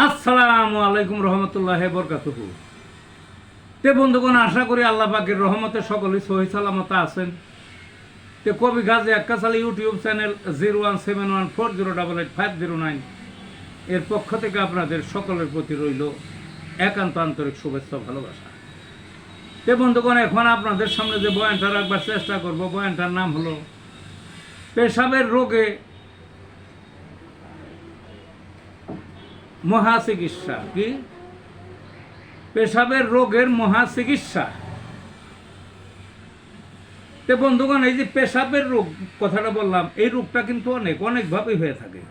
আসসালামু আলাইকুম রহমতুল্লাহি বরকাতুহু। তে বন্ধুগণ, আশা করি আল্লাহ পাকের রহমতে সকলেই সহি সালামত আছেন। তে কবি গাজী আক্কাস আলী ইউটিউব চ্যানেল 017140885009 এর পক্ষ থেকে আপনাদের সকলের প্রতি রইল একান্ত আন্তরিক শুভেচ্ছা ভালোবাসা। তে বন্ধুগণ, এখন আপনাদের সামনে যে বয়ানটা রাখবার চেষ্টা করব, বয়ানটার নাম হলো পেশাবের রোগে মহাচিকিৎসা। কি? পেশাবের রোগের মহাচিকিৎসা। তে বন্ধুগণ, এই যে পেশাবের রোগ কথাটা বললাম, এই রোগটা কিন্তু অনেকভাবেই হয়ে থাকে।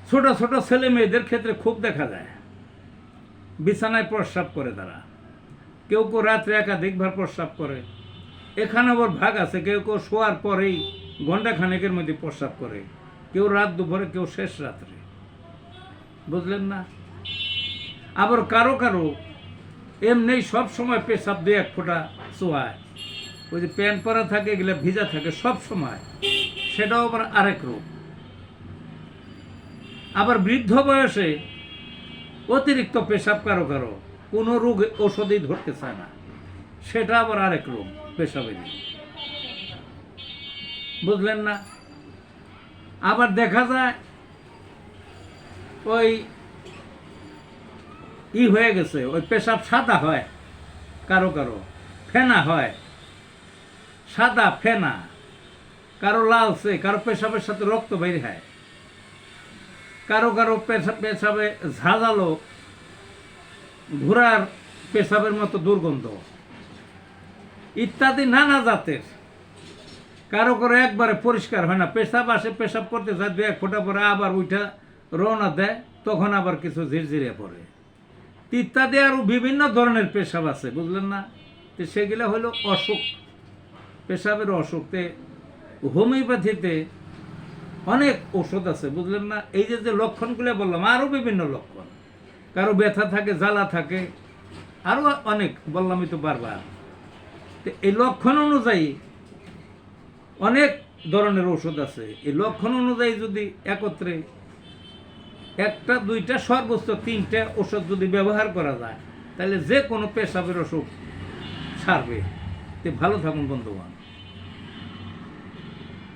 ছোট ছোট ছেলে মেয়েদের ক্ষেত্রে খুব দেখা যায়। বিছানায় প্রস্রাব করে তারা, কেউ কেউ রাত্রে একাধিকবার প্রস্রাব করে। এখানে আবার ভাগ আছে, কেউ কেউ শোয়ার পরেই ঘন্টা খানেকের মধ্যে প্রস্রাব করে, কেউ রাত দুপুরে, কেউ শেষ রাত্রে। বুঝলেন না? আবার কারো কারো এমনি সব সময় পেশাব দিয়ে এক ফোঁটা চোয়ায়, ওই যে প্যান্ট পরা থাকে, এগুলো ভিজা থাকে সব সময়, সেটাও আবার আরেক রোগ। আবার বৃদ্ধ বয়সে অতিরিক্ত পেশাব কারো কারো কোনো রোগ ওষুধই ধরতে চায় না, সেটা আবার আরেক রোগ পেশাবের। বুঝলেন না? আবার দেখা যায় ওই হয়ে গেছে, ওই পেশাব সাদা হয়, কারো কারো ফেনা হয়, সাদা ফেনা, কারো লালচে, কারো পেশাবের সাথে রক্ত বের হয়, কারো কারো পেশাবে ঝাঁঝালো ঘোড়ার পেশাবের মতো দুর্গন্ধ ইত্যাদি নানা জাতের। কারো কারো একবারে পরিষ্কার হয় না, পেশাব আসে, পেশাব করতে যায়, দু এক ফোঁটা পরে আবার উঠা রওনা দেয়, তখন আবার কিছু ঝিরঝিরে পড়ে ইত্যাদি। আরও বিভিন্ন ধরনের পেশাব আছে, বুঝলেন না? তো সেগুলো হলো অসুখ, পেশাবের অসুখ। হোমিওপ্যাথিতে অনেক ওষুধ আছে, বুঝলেন না? এই যে লক্ষণগুলো বললাম, আরও বিভিন্ন লক্ষণ, কারো ব্যথা থাকে, জ্বালা থাকে, আরও অনেক বললামই তো বারবার। তো এই লক্ষণ অনুযায়ী অনেক ধরনের ওষুধ আছে। এই লক্ষণ অনুযায়ী যদি একত্রে একটা দুইটা সর্বোচ্চ তিনটা ওষুধ যদি ব্যবহার করা যায়, তাহলে যে কোনো পেশাবের অসুখ সারবে। ভালো থাকুন বন্ধুগণ।